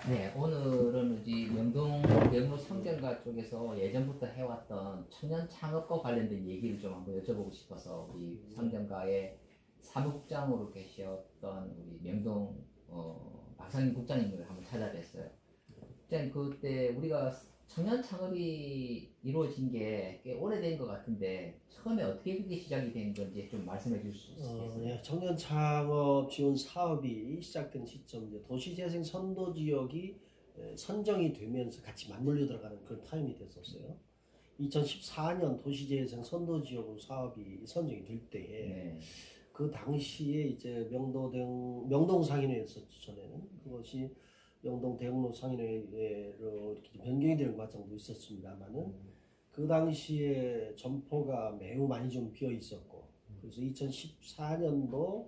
네, 오늘은 이제 명동 명로 성전가 쪽에서 예전부터 해왔던 청년 창업과 관련된 얘기를 좀 한번 여쭤보고 싶어서 우리 성전가의 사무국장으로 계셨던 우리 명동 박상인 국장님을 한번 찾아뵀어요. 국장님, 그때 우리가 청년 창업이 이루어진 게 꽤 오래된 것 같은데 처음에 어떻게 그게 시작이 된 건지 좀 말씀해 주실 수 있겠어요? 예, 청년 창업 지원 사업이 시작된 시점, 이제 도시재생 선도 지역이 선정이 되면서 같이 맞물려 들어가는 그런 타임이 됐었어요. 2014년 도시재생 선도 지역으로 사업이 선정이 될 때에 네. 그 당시에 이제 명동 상인회였었죠. 전에는 그것이 명동 대학로 상인회로 이렇게 변경이 되는 과정도 있었습니다만은 그 당시에 점포가 매우 많이 좀 비어 있었고, 그래서 2014년도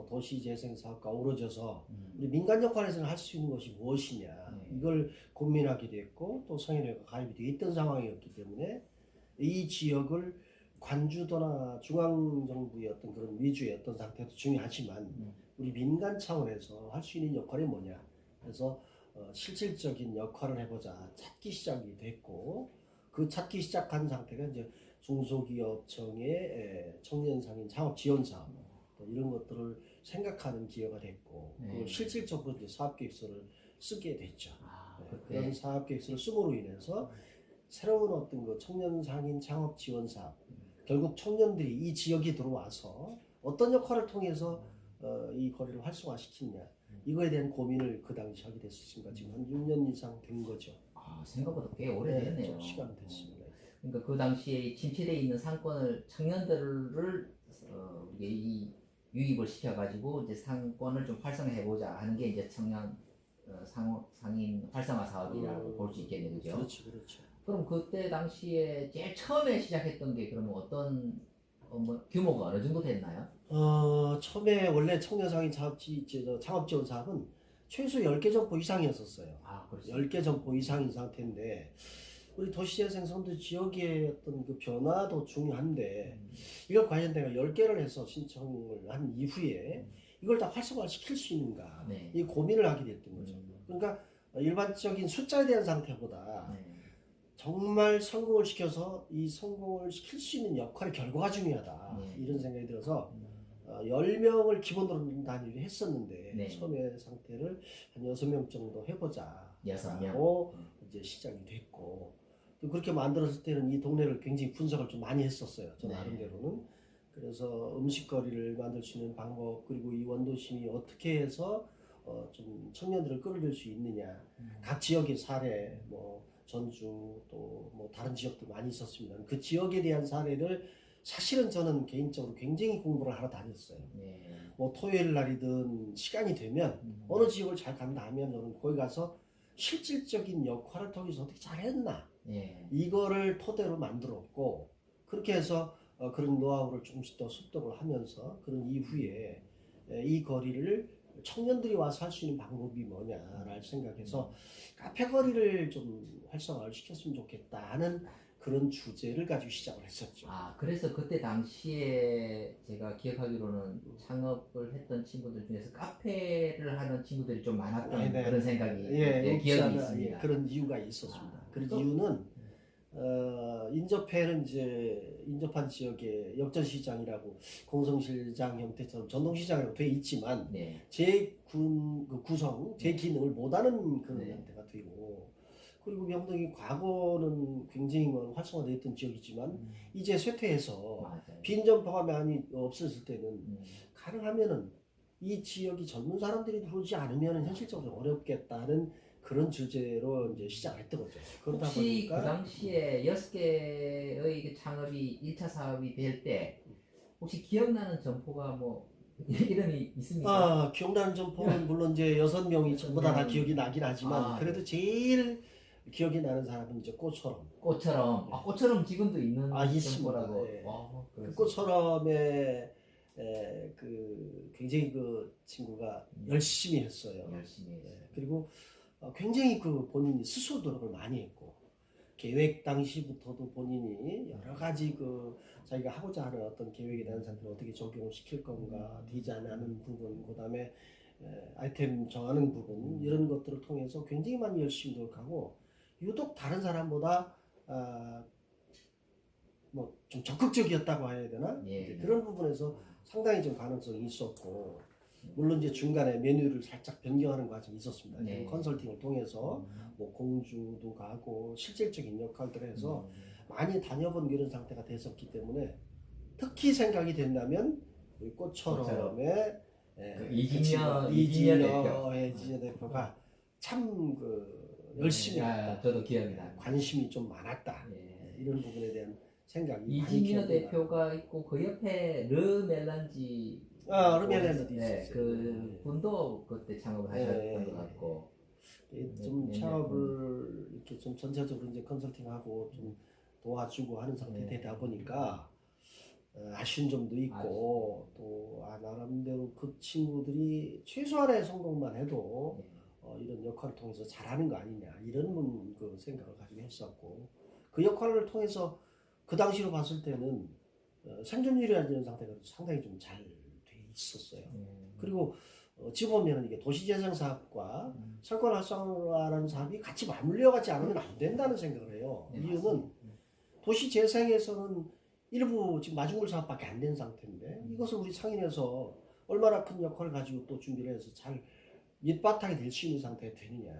도시재생사업과 어우러져서 우리 민간 역할에서는 할 수 있는 것이 무엇이냐, 이걸 고민하게 됐고, 또 상인회가 가입이 되어 있던 상황이었기 때문에 이 지역을 관주도나 중앙정부의 어떤 그런 위주의 어떤 상태도 중요하지만 우리 민간 차원에서 할 수 있는 역할이 뭐냐, 그래서 실질적인 역할을 해보자 찾기 시작이 됐고, 그 찾기 시작한 상태가 이제 중소기업청의 청년상인 창업지원사업 또 이런 것들을 생각하는 기여가 됐고, 그걸 실질적으로 이제 사업계획서를 쓰게 됐죠. 그런 사업계획서를 쓰므로 인해서 새로운 어떤 그 청년상인 창업지원사업, 결국 청년들이 이 지역에 들어와서 어떤 역할을 통해서 이 거리를 활성화시키냐, 이거에 대한 고민을 그 당시 하게 됐습니다. 지금 한 6년 이상 된 거죠. 생각보다 꽤 오래됐네요. 네, 좀 시간 됐습니다. 그러니까 그 당시에 침체되어 있는 상권을 청년들을 이게 이 유입을 시켜가지고 이제 상권을 좀 활성화해보자 하는 게 이제 청년 상인 활성화 사업이라고 볼 수 있겠네요, 그죠? 그렇죠, 그렇죠. 그럼 그때 당시에 제일 처음에 시작했던 게 그러면 어떤 뭐 규모가 어느 정도 됐나요? 처음에 원래 청년상인 창업지원 사업은 최소 10개 점포 이상이었었어요. 그렇죠. 10개 점포 이상인 상태인데, 우리 도시재생 선도 지역의 어떤 그 변화도 중요한데, 이걸 과연 내가 10개를 해서 신청을 한 이후에 이걸 다 활성화 시킬 수 있는가, 이 고민을 하게 됐던 거죠. 그러니까 일반적인 숫자에 대한 상태보다 정말 성공을 시켜서 이 성공을 시킬 수 있는 역할의 결과가 중요하다, 이런 생각이 들어서 10명을 기본으로 단위로 했었는데, 처음에 상태를 한 6명 정도 해보자 6명 하고 이제 시작이 됐고, 또 그렇게 만들었을 때는 이 동네를 굉장히 분석을 좀 많이 했었어요, 저 나름대로는. 그래서 음식거리를 만들 수 있는 방법, 그리고 이 원도심이 어떻게 해서 좀 청년들을 끌어들일 수 있느냐, 각 지역의 사례, 뭐 전주 또 뭐 다른 지역도 많이 있었습니다. 그 지역에 대한 사례를 사실은 저는 개인적으로 굉장히 공부를 하러 다녔어요. 뭐 토요일 날이든 시간이 되면 어느 지역을 잘 간다 하면 저는 거기 가서 실질적인 역할을 통해서 어떻게 잘했나, 이거를 토대로 만들었고, 그렇게 해서 그런 노하우를 조금씩 더 습득을 하면서 그런 이후에 이 거리를 청년들이 와서 할 수 있는 방법이 뭐냐를 생각해서 카페 거리를 좀 활성화를 시켰으면 좋겠다 하는 그런 주제를 가지고 시작을 했었죠. 그래서 그때 당시에 제가 기억하기로는 창업을 했던 친구들 중에서 카페를 하는 친구들이 좀 많았던 그런 생각이 기억이 있습니다. 그런 이유가 있었습니다. 그런 이유는 인접해는 이제 인접한 지역에 역전시장이라고 공성시장 형태처럼 전동시장이라고 돼 있지만 제 구성, 제 기능을 못하는 그런 형태가 되고, 그리고 명동이 과거는 굉장히 활성화되어 있던 지역이지만 이제 쇠퇴해서 빈 점포가 많이 없어질 때는 가능하면은 이 지역이 젊은 사람들이 들어오지 않으면 현실적으로 어렵겠다는 그런 주제로 이제 시작했던 거죠. 그러다 혹시 보니까 그 당시에 6개의 그 창업이 1차 사업이 될 때 혹시 기억나는 점포가 뭐 이름이 있습니까? 기억나는 점포는 물론 이제 6명이 전부 다 기억이 나긴 하지만, 그래도 제일 기억이 나는 사람은 이제 꽃처럼. 꽃처럼 지금도 있는 있습니다. 점포라고. 그 꽃처럼에 그 굉장히 그 친구가 열심히 했어요. 그리고 굉장히 그 본인이 스스로 노력을 많이 했고, 계획 당시부터도 본인이 여러 가지 그 자기가 하고자 하는 어떤 계획에 대한 상태를 어떻게 적용을 시킬 건가, 디자인하는 부분, 그다음에 아이템 정하는 부분 이런 것들을 통해서 굉장히 많이 열심히 노력하고 유독 다른 사람보다 뭐 좀 적극적이었다고 해야 되나? 예. 이제 그런 부분에서 상당히 좀 가능성이 있었고 물론 이제 중간에 메뉴를 살짝 변경하는 과정이 있었습니다. 네. 컨설팅을 통해서 뭐 공주도 가고 실질적인 역할들을 해서 많이 다녀본 그런 상태가 됐었기 때문에 특히 생각이 된다면 우리 꽃처럼의 그 이진여 대표가 참 그 열심히 했다. 저도 기억이 납니다. 관심이 좀 많았다. 예. 이런 부분에 대한 생각이 많이 이진여 기억이 대표가 있고 그 옆에 르멜란지 르멜란지도 네, 있었어요. 그 분도 그때 창업을 하셨던 것 같고 좀 네, 창업을 이렇게 좀 전체적으로 이제 컨설팅하고 좀 도와주고 하는 상태 되다 보니까 아쉬운 점도 있고 또 나름대로 그 친구들이 최소한의 성공만 해도 이런 역할을 통해서 잘하는 거 아니냐 이런 그 생각을 가지고 했었고 그 역할을 통해서 그 당시로 봤을 때는 생존율이라는 상태가 상당히 좀 잘 돼 있었어요. 그리고 어찌 보면 이게 도시재생 사업과 철권 활성화라는 사업이 같이 맞물려가지 않으면 안 된다는 생각을 해요. 네, 이유는 도시재생에서는 일부 지금 마중물 사업밖에 안 된 상태인데 이것을 우리 상인에서 얼마나 큰 역할을 가지고 또 준비를 해서 잘 밑바탕이 될 수 있는 상태가 되느냐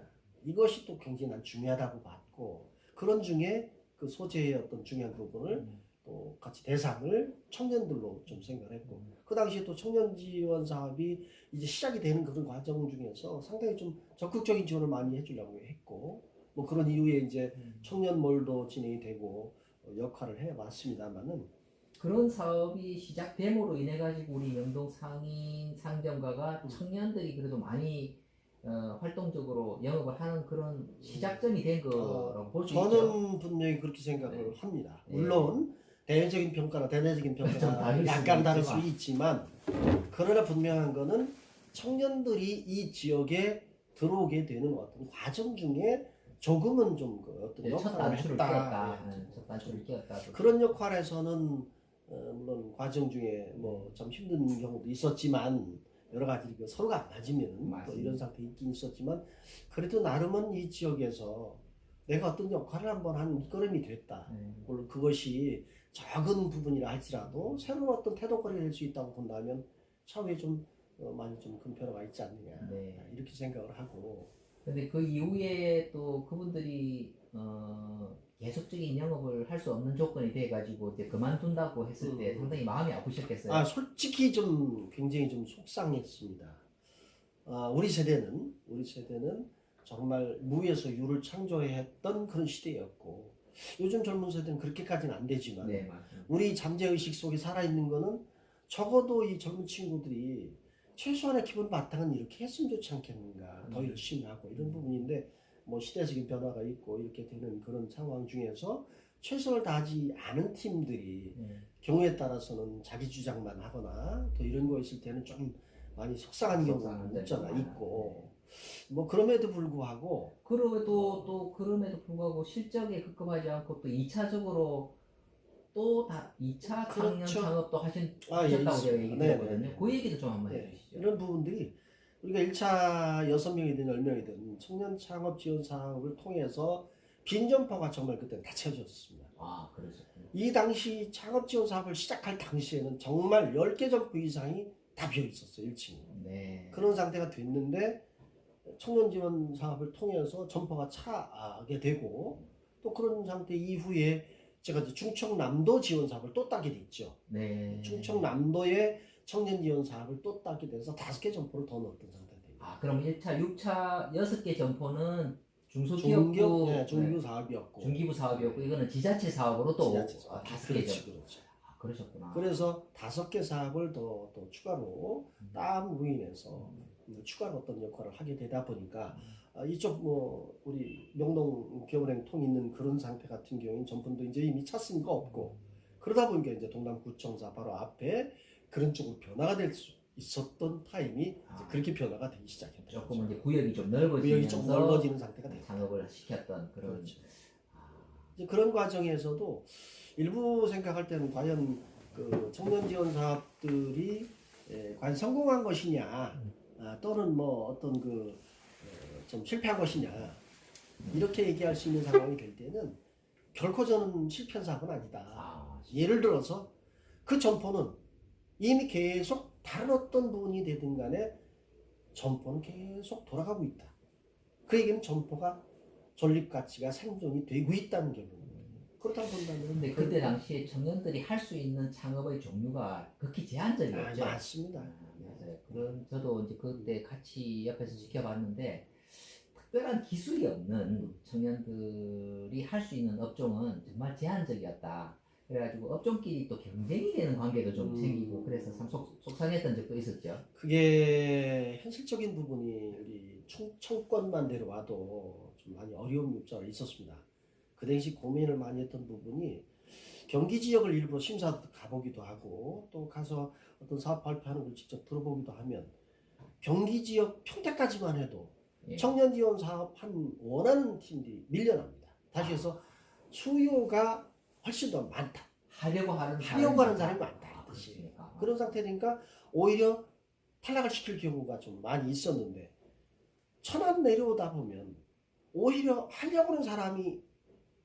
이것이 또 굉장히 난 중요하다고 봤고 그런 중에 그 소재의 어떤 중요한 부분을 또 같이 대상을 청년들로 좀 생각을 했고 그 당시에 또 청년 지원 사업이 이제 시작이 되는 그런 과정 중에서 상당히 좀 적극적인 지원을 많이 해주려고 했고 뭐 그런 이후에 이제 청년몰도 진행이 되고 역할을 해왔습니다만은 그런 사업이 시작됨으로 인해 가지고 우리 명동 상인 상점가가 청년들이 그래도 많이 활동적으로 영업을 하는 그런 시작점이 된 거라고 볼 수 있죠. 저는 분명히 그렇게 생각을 합니다. 물론 대외적인 평가나 대내적인 평가가 약간 다를 수 있지만 그러나 분명한 거는 청년들이 이 지역에 들어오게 되는 어떤 과정 중에 조금은 좀 그 어떤 역할을 했다. 첫 단추를 끼웠다. 그런 역할에서는 물론 과정 중에 뭐 좀 힘든 경우도 있었지만 여러 가지 서로가 안 맞으면 또 이런 상태 있긴 있었지만 그래도 나름은 이 지역에서 내가 어떤 역할을 한번 한 밑거름이 됐다. 물론 그것이 작은 부분이라 할지라도 새로운 어떤 태도거리가 될 수 있다고 본다면 차후에 좀 많이 좀 큰 변화가 있지 않느냐 이렇게 생각을 하고. 근데 그 이후에 또 그분들이 계속적인 영업을 할 수 없는 조건이 돼가지고 이제 그만둔다고 했을 때 상당히 마음이 아프셨겠어요. 솔직히 좀 굉장히 좀 속상했습니다. 우리 세대는 정말 무에서 유를 창조했던 그런 시대였고 요즘 젊은 세대는 그렇게까지는 안 되지만 우리 잠재의식 속에 살아있는 거는 적어도 이 젊은 친구들이 최소한의 기본 바탕은 이렇게 했으면 좋지 않겠는가 더 열심히 하고 이런 부분인데 뭐 시대적인 변화가 있고 이렇게 되는 그런 상황 중에서 최선을 다하지 않은 팀들이 경우에 따라서는 자기 주장만 하거나 또 이런 거 있을 때는 좀 많이 속상한 경우가 없잖아 있고 뭐 그럼에도 불구하고 그럼에도 불구하고 실적에 급급하지 않고 또 2차적으로 또 2차 창년 창업도 하셨다고 제가 얘기 드렸거든요. 그 얘기도 좀 한번 해주시죠. 이런 부분들이 우리가 1차 6명이든 10명이든 청년 창업 지원 사업을 통해서 빈 점포가 정말 그때 다 채워졌습니다. 그러셨군요. 이 당시 창업 지원 사업을 시작할 당시에는 정말 10개 점포 이상이 다 비어 있었어요. 1층이. 그런 상태가 됐는데 청년 지원 사업을 통해서 점포가 차게 되고 또 그런 상태 이후에 제가 이제 충청남도 지원 사업을 또 따게 됐죠. 충청남도의 청년 지원 사업을 또 따게 돼서 5개 점포를 더 넣었던 상태입니다. 그럼 1차, 6차 6개 점포는 중소기업부 중기부 사업이었고 중기부 사업이었고 이거는 지자체 사업으로 또 5개 점포. 그러셨구나. 그래서 5개 사업을 더 추가로 따옴으로 인해서 추가로 어떤 역할을 하게 되다 보니까 이쪽 뭐 우리 명동 기업은행 통 있는 그런 상태 같은 경우에는 전분도 이제 이미 찼으니까 없고 그러다 보니까 이제 동남구청사 바로 앞에 그런 쪽으로 변화가 될 수 있었던 타임이 이제 그렇게 변화가 되기 시작했죠. 조금 이제 구역이 좀 넓어지는 상태가 됐다. 창업을 시켰던 그런. 이제 그런 과정에서도 일부 생각할 때는 과연 그 청년 지원 사업들이 과연 성공한 것이냐 또는 뭐 어떤 좀 실패한 것이냐 이렇게 얘기할 수 있는 상황이 될 때는 결코 저는 실패한 사업은 아니다. 예를 들어서 그 점포는 이미 계속 다른 어떤 부분이 되든 간에 점포는 계속 돌아가고 있다. 그 얘기는 점포가 존립 가치가 생존이 되고 있다는 결론입니다. 그렇다고 본다면 근데 그때 당시에 청년들이 할 수 있는 창업의 종류가 극히 제한적이었죠. 맞습니다. 맞아요. 그런 저도 이제 그때 같이 옆에서 지켜봤는데 특별한 기술이 없는 청년들이 할 수 있는 업종은 정말 제한적이었다. 그래가지고 업종끼리 또 경쟁이 되는 관계도 좀 생기고 그래서 참 속상했던 적도 있었죠. 그게 현실적인 부분이 우리 청권만 내려와도 좀 많이 어려운 입장에 있었습니다. 그 당시 고민을 많이 했던 부분이 경기 지역을 일부러 심사도 가보기도 하고 또 가서 어떤 사업 발표하는 걸 직접 들어보기도 하면 경기 지역 평택까지만 해도 청년 지원 사업 한 원하는 팀들이 밀려납니다. 다시 해서 수요가 훨씬 더 많다. 하려고 하는 사람이 많다. 이 뜻이에요. 그런 상태니까 오히려 탈락을 시킬 경우가 좀 많이 있었는데 천안 내려오다 보면 오히려 하려고 하는 사람이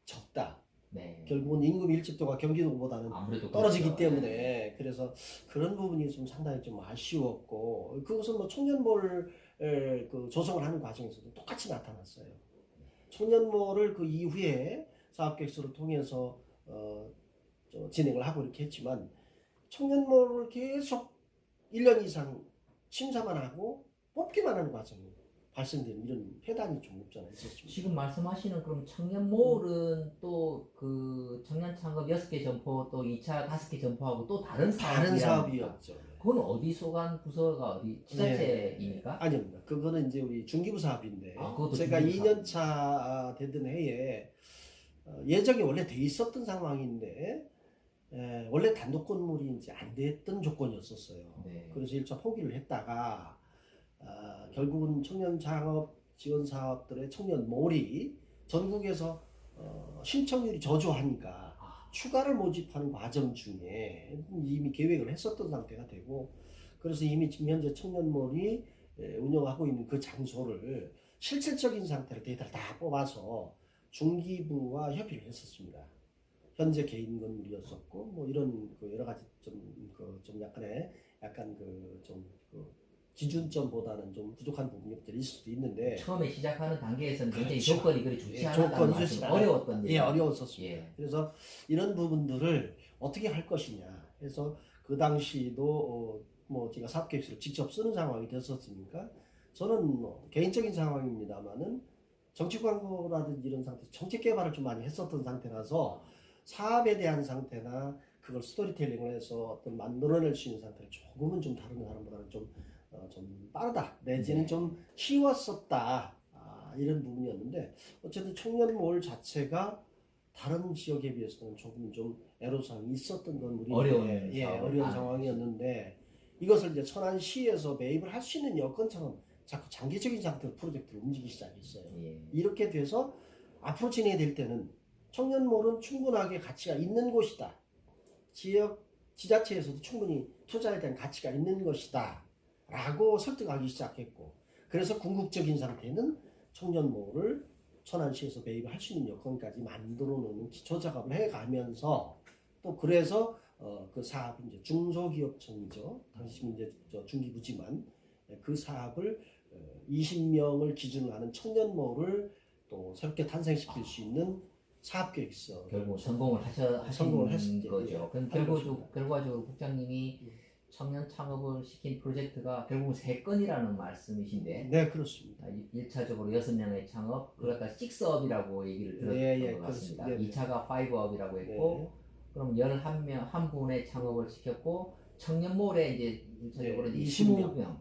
적다. 네. 결국은 인구 밀집도가 경기도보다는 떨어지기 때문에 그래서 그런 부분이 좀 상당히 좀 아쉬웠고 그것은 뭐 청년몰 조성을 하는 과정에서도 똑같이 나타났어요. 청년몰을 그 이후에 사업계획서를 통해서 진행을 하고 이렇게 했지만 청년몰을 계속 1년 이상 심사만 하고 뽑기만 하는 과정이 발생되는 이런 폐단이 좀 없잖아요. 있었습니다. 지금 말씀하시는 그럼 청년몰은 또 그 청년 창업 6개 점포 또 2차 5개 점포하고 또 다른 사업이었죠. 그건 어디 소관 부서가 어디 지자체입니까? 네. 아닙니다. 그거는 이제 우리 중기부 사업인데 제가 중기부 2년 차 되던 해에 예정이 원래 돼 있었던 상황인데 원래 단독 건물이 이제 안 됐던 조건이었었어요. 네. 그래서 1차 포기를 했다가 결국은 청년 창업 지원 사업들의 청년몰이 전국에서 신청률이 저조하니까 추가를 모집하는 과정 중에 이미 계획을 했었던 상태가 되고 그래서 이미 지금 현재 청년몰이 운영하고 있는 그 장소를 실질적인 상태를 데이터를 다 뽑아서 중기부와 협의를 했었습니다. 현재 개인 건물이었었고 뭐 이런 여러 가지 좀 약간 기준점보다는 좀 부족한 부분이 있을 수도 있는데 처음에 시작하는 단계에서는 굉장히 그렇죠. 조건이 그리 좋지 않았다는 말씀 어려웠던 예, 어려웠었습니다. 그래서 이런 부분들을 어떻게 할 것이냐 해서 그 당시도 뭐 제가 사업계획서를 직접 쓰는 상황이 됐었으니까 저는 뭐 개인적인 상황입니다만은 정치 광고라든지 이런 상태 정책 개발을 좀 많이 했었던 상태라서 사업에 대한 상태나 그걸 스토리텔링을 해서 어떤 만들어낼 수 있는 상태를 조금은 좀 다른 사람보다는 좀 빠르다 내지는 좀 쉬웠었다 이런 부분이었는데 어쨌든 청년몰 자체가 다른 지역에 비해서는 조금 좀 애로사항이 있었던 건 우리 어려운 상황이었는데 이것을 이제 천안시에서 매입을 할 수 있는 여건처럼 자꾸 장기적인 상태로 프로젝트를 움직이기 시작했어요. 이렇게 돼서 앞으로 진행될 때는 청년몰은 충분하게 가치가 있는 곳이다. 지자체에서도 충분히 투자에 대한 가치가 있는 것이다. 라고 설득하기 시작했고 그래서 궁극적인 상태는 청년몰을 천안시에서 매입을 할 수 있는 여건까지 만들어 놓는 기초 작업을 해가면서 또 그래서 그 사업이 이제 중소기업청이죠. 당시 이제 중기부지만 그 사업을 20명을 기준으로 하는 청년몰을 또 새롭게 탄생시킬 수 있는 사업계획서 결국 성공을 하신 거죠. 그럼 결과적으로 국장님이 청년 창업을 시킨 프로젝트가 결국은 3건이라는 말씀이신데 네 그렇습니다. 1차적으로 6명의 창업 그러니까 6업이라고 얘기를 들었던 것 같습니다. 2차가 5업이라고 했고 그럼 11명 한 분의 창업을 시켰고 청년몰에 이제 1차적으로 20명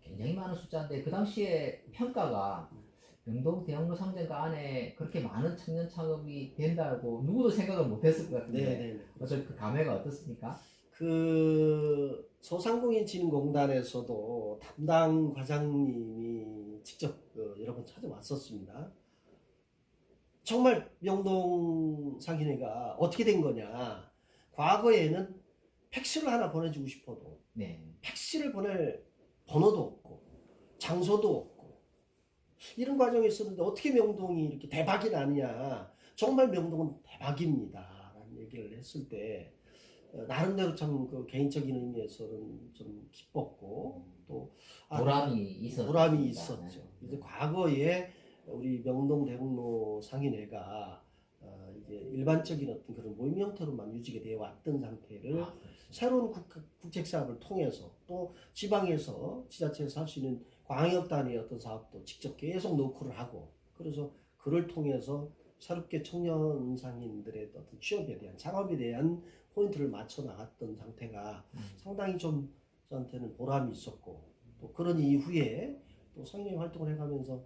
굉장히 많은 숫자인데 그 당시에 평가가 명동 대학로 상점가 안에 그렇게 많은 청년 창업이 된다고 누구도 생각을 못했을 것 같은데 어떤 그 감회가 어떻습니까? 그 소상공인진흥공단에서도 담당 과장님이 직접 여러 번 찾아왔었습니다. 정말 명동 상인회가 어떻게 된 거냐. 과거에는 팩스를 하나 보내주고 싶어도 팩스를 보낼 번호도 없고 장소도 없고 이런 과정이 있었는데 어떻게 명동이 이렇게 대박이 나느냐. 정말 명동은 대박입니다 라는 얘기를 했을 때 나름대로 참 그 개인적인 의미에서는 좀 기뻤고 또 보람이 있었죠. 이제 과거에 우리 명동 대흥로 상인회가 이제 일반적인 어떤 그런 모임 형태로만 유지가 되어 왔던 상태를 새로운 국책 사업을 통해서 또 지방에서 지자체에서 할 수 있는 광역 단위의 어떤 사업도 직접 계속 노크를 하고 그래서 그를 통해서 새롭게 청년 상인들의 어떤 취업에 대한 창업에 대한 포인트를 맞춰 나갔던 상태가 상당히 좀 저한테는 보람이 있었고 또 그런 이후에 또 상인회 활동을 해가면서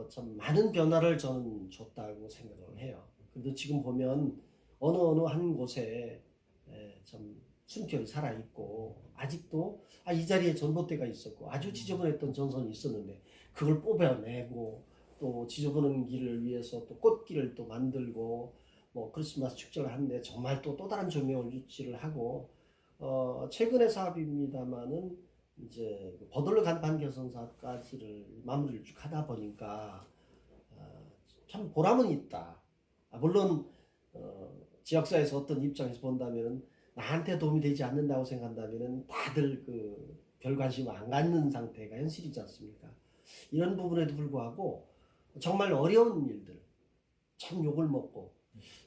참 많은 변화를 저는 줬다고 생각을 해요. 그래도 지금 보면 어느 한 곳에 참 숨결이 살아있고 아직도 이 자리에 전봇대가 있었고 아주 지저분했던 전선이 있었는데 그걸 뽑아내고 또 지저분한 길을 위해서 또 꽃길을 또 만들고 뭐 크리스마스 축제를 하는데 정말 또 다른 조명을 유치를 하고 최근의 사업입니다만은 이제 버들러 간판 개선 사업까지를 마무리를 쭉 하다 보니까 참 보람은 있다. 물론 지역사회에서 어떤 입장에서 본다면은 나한테 도움이 되지 않는다고 생각한다면은 다들 그 별 관심 안 갖는 상태가 현실이지 않습니까? 이런 부분에도 불구하고 정말 어려운 일들 참 욕을 먹고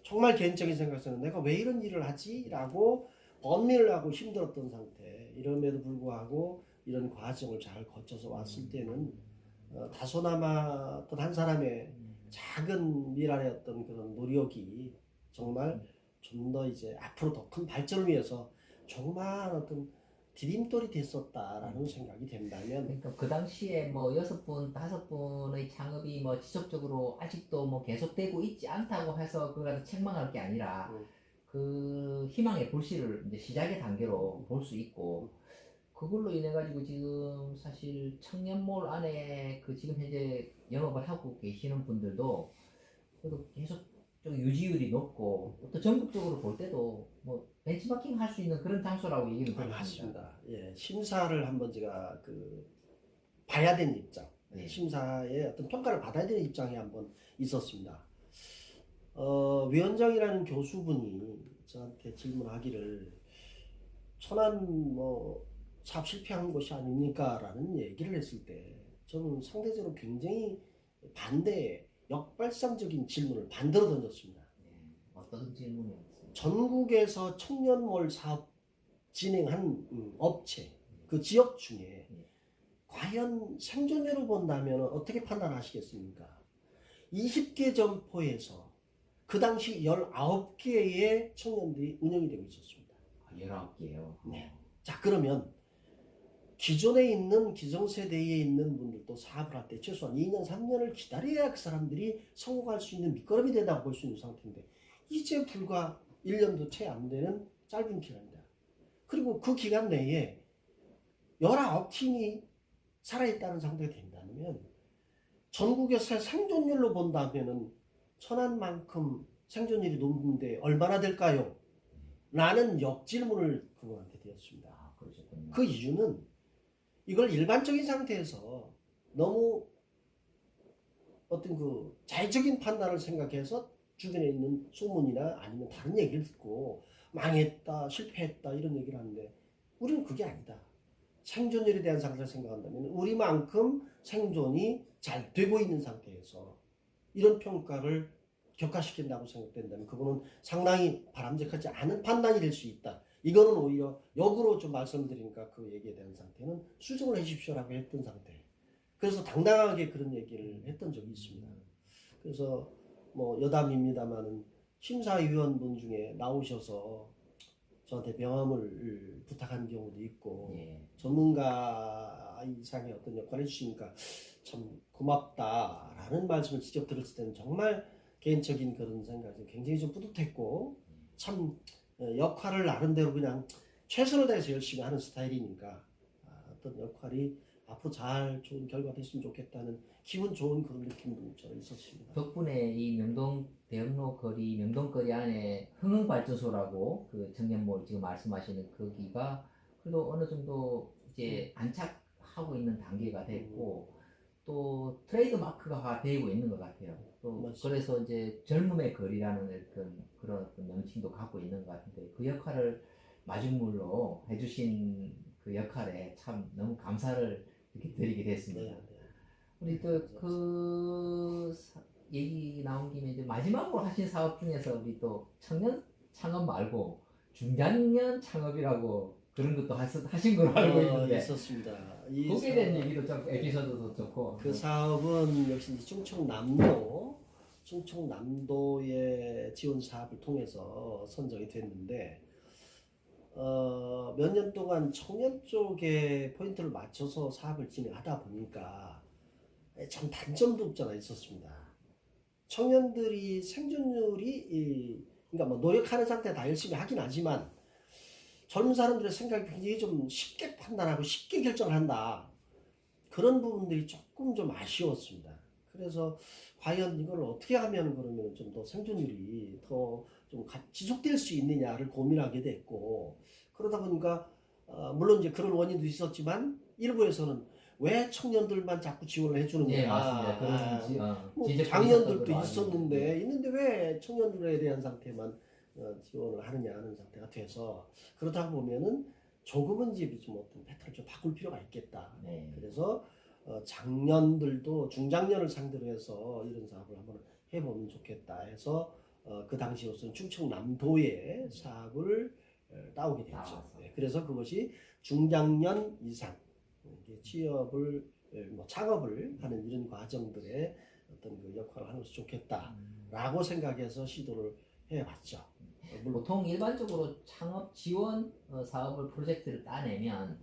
정말 개인적인 생각에서는 내가 왜 이런 일을 하지? 라고 번민을 하고 힘들었던 상태 이럼에도 불구하고 이런 과정을 잘 거쳐서 왔을 때는 다소나마 어떤 한 사람의 작은 미랄의 어떤 그런 노력이 정말 좀 더 이제 앞으로 더 큰 발전을 위해서 정말 어떤 디딤돌이 됐었다라는 생각이 된다면 그러니까 그 당시에 뭐 6분, 5분의 창업이 뭐 지속적으로 아직도 뭐 계속되고 있지 않다고 해서 그걸 가지고 책망할 게 아니라 그 희망의 불씨를 이제 시작의 단계로 볼 수 있고 그걸로 인해 가지고 지금 사실 청년몰 안에 그 지금 현재 영업을 하고 계시는 분들도 그래도 계속 좀 유지율이 높고 또 전국적으로 볼 때도 뭐 벤치마킹 할 수 있는 그런 장소라고 얘기를 들었습니다. 맞습니다. 예, 심사를 한번 제가 봐야 되는 입장, 심사의 어떤 평가를 받아야 되는 입장이 한번 있었습니다. 위원장이라는 교수분이 저한테 질문하기를 천안 뭐 사업 실패한 곳이 아닙니까라는 얘기를 했을 때 저는 상대적으로 굉장히 반대 역발상적인 질문을 반대로 던졌습니다. 어떤 질문이었어요? 전국에서 청년몰 사업 진행한 업체 그 지역 중에 과연 생존율을 본다면 어떻게 판단하시겠습니까? 20개 점포에서 그 당시 19개의 청년들이 운영이 되고 있었습니다. 19개요? 네. 자, 그러면 기존에 있는 기성세대에 있는 분들도 사업을 할 때 최소한 2년, 3년을 기다려야 그 사람들이 성공할 수 있는 밑거름이 된다고 볼 수 있는 상태인데 이제 불과 1년도 채 안 되는 짧은 기간이다. 그리고 그 기간 내에 19팀이 살아있다는 상태가 된다면 전국에서 생존율로 본다면 천안만큼 생존율이 높은데 얼마나 될까요? 라는 역질문을 그분한테 드렸습니다. 그 이유는 이걸 일반적인 상태에서 너무 어떤 그 자의적인 판단을 생각해서 주변에 있는 소문이나 아니면 다른 얘기를 듣고 망했다, 실패했다 이런 얘기를 하는데 우리는 그게 아니다. 생존율에 대한 상태를 생각한다면 우리만큼 생존이 잘 되고 있는 상태에서 이런 평가를 격화시킨다고 생각된다면 그거는 상당히 바람직하지 않은 판단이 될 수 있다. 이거는 오히려 역으로 좀 말씀드리니까 그 얘기에 대한 상태는 수정을 해주십시오라고 했던 상태. 그래서 당당하게 그런 얘기를 했던 적이 있습니다. 그래서 뭐 여담입니다만은 심사위원분 중에 나오셔서 저한테 명함을 부탁한 경우도 있고 전문가 이상의 어떤 역할을 해주시니까 참 고맙다라는 말씀을 직접 들었을 때는 정말 개인적인 그런 생각이 굉장히 좀 뿌듯했고 참 역할을 나름대로 그냥 최선을 다해서 열심히 하는 스타일이니까 어떤 역할이 앞으로 잘 좋은 결과가 됐으면 좋겠다는 기분 좋은 그런 느낌도 저는 있었습니다. 덕분에 이 명동 대흥로 거리, 명동거리 안에 흥흥발전소라고 그 청년몰 지금 말씀하시는 거기가 그래도 어느 정도 이제 안착 하고 있는 단계가 됐고 또 트레이드 마크가 되고 있는 것 같아요. 또 맞습니다. 그래서 이제 젊음의 거리라는 그런 어떤 명칭도 갖고 있는 것 같은데 그 역할을 마중물로 해주신 그 역할에 참 너무 감사를 이렇게 드리게 됐습니다. 네, 네. 우리 또 그 얘기 나온 김에 이제 마지막으로 하신 사업 중에서 우리 또 청년 창업 말고 중장년 창업이라고 그런 것도 하신 걸로 알고 있는데 있었습니다. 거기에 대한 얘기도 좀 에피소드도 좋고 그 사업은 역시 이제 충청남도의 지원 사업을 통해서 선정이 됐는데 몇 년 동안 청년 쪽에 포인트를 맞춰서 사업을 진행하다 보니까 참 단점도 없잖아 있었습니다. 청년들이 생존율이 그러니까 뭐 노력하는 상태 다 열심히 하긴 하지만 젊은 사람들의 생각이 굉장히 좀 쉽게 판단하고 쉽게 결정을 한다. 그런 부분들이 조금 좀 아쉬웠습니다. 그래서 과연 이걸 어떻게 하면 그러면 좀 더 생존율이 더 좀 지속될 수 있느냐를 고민하게 됐고 그러다 보니까 물론 이제 그런 원인도 있었지만 일부에서는 왜 청년들만 자꾸 지원을 해주느냐. 네 맞습니다. 뭐 지적도 작년들도 있었던 걸로 있는데 왜 청년들에 대한 상태만 지원을 하느냐 하는 상태가 돼서 그러다 보면은 조금은 이제 좀 어떤 패턴을 좀 바꿀 필요가 있겠다. 네. 그래서 장년들도 중장년을 상대로 해서 이런 사업을 한번 해보면 좋겠다 해서 그 당시로서는 충청남도의 사업을 따오게 됐죠. 네, 그래서 그것이 중장년 이상 취업을 뭐 창업을 하는 이런 과정들의 어떤 그 역할을 하는 것이 좋겠다라고 생각해서 시도를 해봤죠. 보통 일반적으로 창업 지원 사업을 프로젝트를 따내면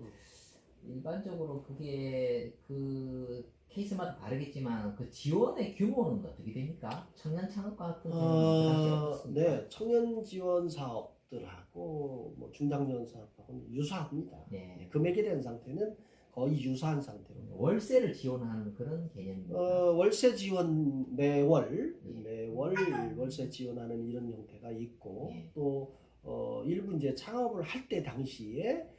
일반적으로 그게 그 케이스마다 다르겠지만 그 지원의 규모는 어떻게 됩니까? 청년 창업과 같은 경우는 그 당시에 어떻습니까? 네, 청년 지원 사업들하고 뭐 중장년 사업하고는 유사합니다. 네. 금액에 대한 상태는 거의 유사한 상태로. 월세를 지원하는 그런 개념입니다. 월세 지원 매월 월세 지원하는 이런 형태가 있고 또 일부 이제 창업을 할 때 당시에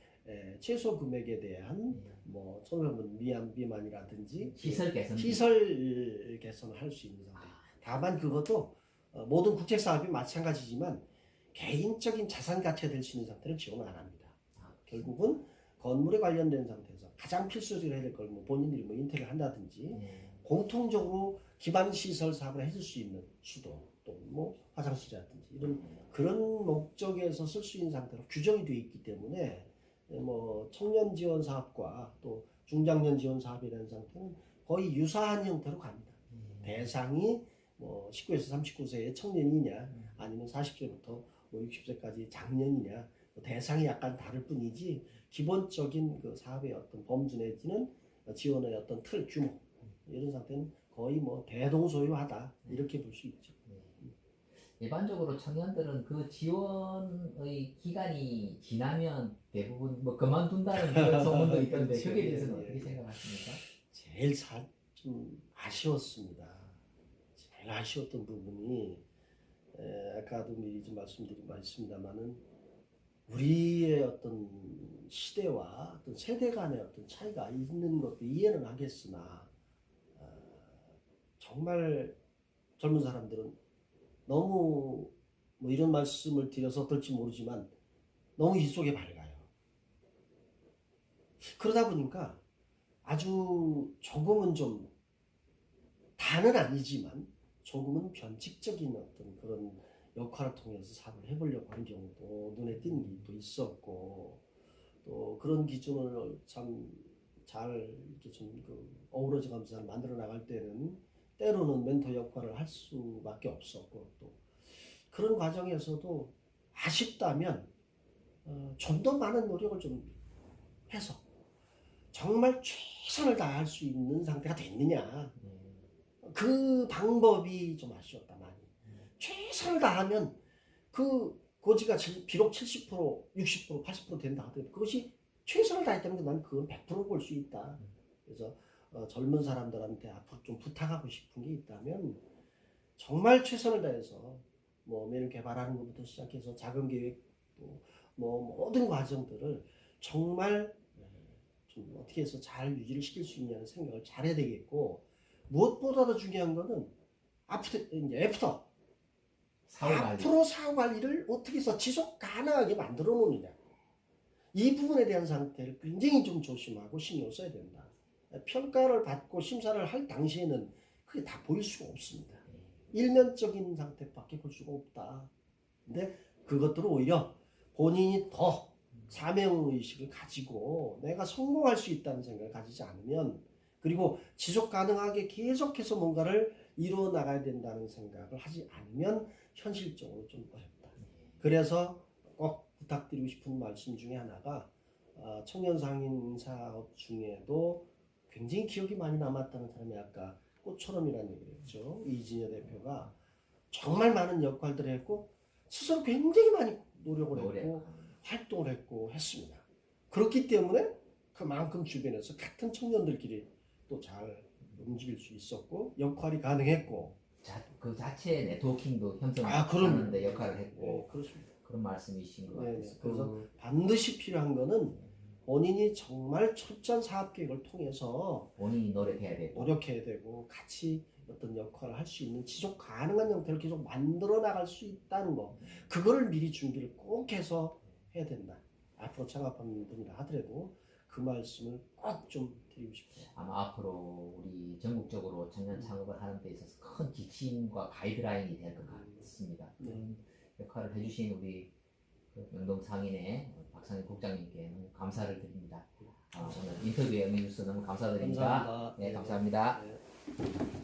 최소 금액에 대한 뭐 1,500원 미만이라든지 시설 개선을 할 수 있는 상태. 다만 그것도 모든 국책 사업이 마찬가지지만 개인적인 자산 가치가 될 수 있는 상태를 지원을 안 합니다. 결국은 건물에 관련된 상태에서 가장 필수적으로 해야 될 걸 뭐 본인들이 뭐 인테리어를 한다든지 공통적으로 기반 시설 사업을 해줄 수 있는 수도 또 뭐 화장실이라든지 이런 그런 목적에서 쓸 수 있는 상태로 규정이 되어 있기 때문에 뭐 청년 지원 사업과 또 중장년 지원 사업이라는 상태는 거의 유사한 형태로 갑니다. 대상이 뭐 19에서 39세의 청년이냐 아니면 40세부터 뭐 60세까지 장년이냐 대상이 약간 다를 뿐이지 기본적인 그 사업의 어떤 범주 내지는 지원의 어떤 틀 규모 이런 상태는 거의 뭐 대동소이하다 이렇게 볼 수 있죠. 일반적으로 청년들은 그 지원의 기간이 지나면 대부분 뭐 그만둔다는 그런 소문도 있던데 그렇죠. 거기에 대해서는 예, 어떻게 생각하십니까? 제일 좀 아쉬웠습니다. 제일 아쉬웠던 부분이 아까도 미리 좀 말씀드린 바 있습니다만은 우리의 어떤 시대와 어떤 세대 간의 어떤 차이가 있는 것도 이해는 하겠으나 정말 젊은 사람들은 너무 뭐 이런 말씀을 드려서 어떨지 모르지만 너무 이 속에 밝아요. 그러다 보니까 아주 조금은 좀 다는 아니지만 조금은 변칙적인 어떤 그런 역할을 통해서 사업을 해보려고 하는 경우도 눈에 띄는 게 또 있었고 또 그런 기준을 참 잘 이렇게 좀 그 어우러져 가면서 잘 만들어 나갈 때는 때로는 멘토 역할을 할 수밖에 없었고 또 그런 과정에서도 아쉽다면 좀 더 많은 노력을 좀 해서 정말 최선을 다할 수 있는 상태가 됐느냐 그 방법이 좀 아쉬웠다 많이. 최선을 다하면 그 고지가 비록 70%, 60%, 80% 된다 하더라도 그것이 최선을 다했다는 게 난 그건 100% 볼 수 있다. 그래서 젊은 사람들한테 앞으로 좀 부탁하고 싶은 게 있다면 정말 최선을 다해서 뭐 매년 개발하는 것부터 시작해서 자금 계획 또 뭐 모든 과정들을 정말 좀 어떻게 해서 잘 유지를 시킬 수 있냐는 생각을 잘 해야 되겠고, 무엇보다도 중요한 거는 애프터 사후 관리. 앞으로 사후 관리를 어떻게 해서 지속 가능하게 만들어 놓느냐, 이 부분에 대한 상태를 굉장히 좀 조심하고 신경 써야 된다. 평가를 받고 심사를 할 당시에는 그게 다 보일 수가 없습니다. 일면적인 상태밖에 볼 수가 없다. 근데 그것들은 오히려 본인이 더 사명의식을 가지고 내가 성공할 수 있다는 생각을 가지지 않으면, 그리고 지속 가능하게 계속해서 뭔가를 이루어 나가야 된다는 생각을 하지 않으면 현실적으로 좀 어렵다. 그래서 꼭 부탁드리고 싶은 말씀 중에 하나가, 청년 상인 사업 중에도 굉장히 기억이 많이 남았다는 사람이 아까 꽃처럼이라는 얘기를 했죠. 이진여 대표가 정말 많은 역할들을 했고 스스로 굉장히 많이 노력을 했고 활동을 했고 했습니다. 그렇기 때문에 그만큼 주변에서 같은 청년들끼리 또 잘 움직일 수 있었고 역할이 가능했고, 그 자체의 네트워킹도 그럼. 형성하는 데 역할을 했고. 네, 그렇습니다. 그런 말씀이신 것 네, 같아요. 그래서 반드시 필요한 거는 본인이 정말 철저한 사업 계획을 통해서 본인이 노력해야 되고. 노력해야 되고 같이 어떤 역할을 할 수 있는 지속 가능한 형태를 계속 만들어 나갈 수 있다는 거, 그거를 미리 준비를 꼭 해서 해야 된다. 앞으로 창업하는 분이라 하더라도 그 말씀을 꼭 좀 드리고 싶어요. 아마 앞으로 우리 전국적으로 청년 창업을 하는 데 있어서 큰 지침과 가이드라인이 될 것 같습니다. 그런 역할을 해주신 우리 그 명동 상인의 박상인 국장님께 너무 감사를 드립니다. 오늘 인터뷰에 응해주셔서 너무 감사드립니다. 감사합니다. 네, 감사합니다. 네.